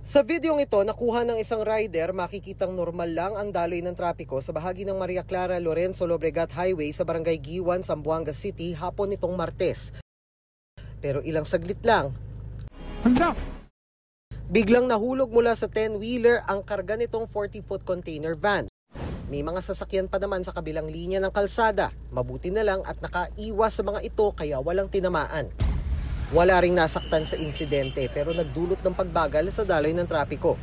Sa videong ito, nakuha ng isang rider, makikitang normal lang ang daloy ng trapiko sa bahagi ng Maria Clara Lorenzo Llobregat Highway sa Barangay Giwan, Zamboanga City hapon nitong Martes. Pero ilang saglit lang, biglang nahulog mula sa 10-wheeler ang karga nitong 40-foot container van. May mga sasakyan pa naman sa kabilang linya ng kalsada. Mabuti na lang at nakaiwas sa mga ito kaya walang tinamaan. Wala ring nasaktan sa insidente pero nagdulot ng pagbagal sa daloy ng trapiko.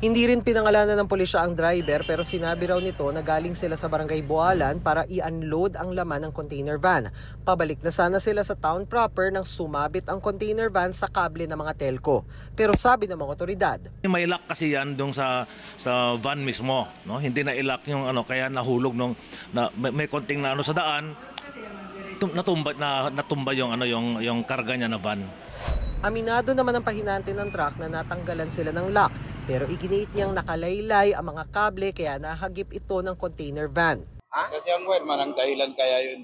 Hindi rin pinangalanan ng pulisya ang driver pero sinabi raw nito na galing sila sa Barangay Boalan para i-unload ang laman ng container van. Pabalik na sana sila sa town proper nang sumabit ang container van sa kable ng mga telco. Pero sabi ng mga otoridad, may lock kasi yan dong sa van mismo, no? Hindi na i-lock yung kaya nahulog may konting sa daan. Natumba yung karga niya na van. Aminado naman ang pahinante ng truck na natanggalan sila ng lock pero iginit niyang nakalaylay ang mga kable kaya nahagip ito ng container van. Kasi ang wire man ang dahilan kaya yun.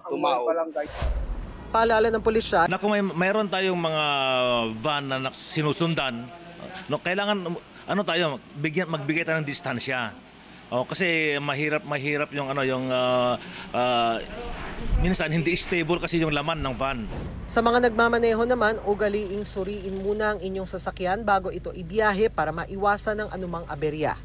Tumao. Paalala ng pulisya, Kung mayroon tayong mga van na sinusundan, kailangan magbigay tayo ng distansya. Kasi mahirap yung minsan hindi stable kasi yung laman ng van. Sa mga nagmamaneho naman, ugaliing suriin muna ang inyong sasakyan bago ito ibiyahe para maiwasan ng anumang aberya.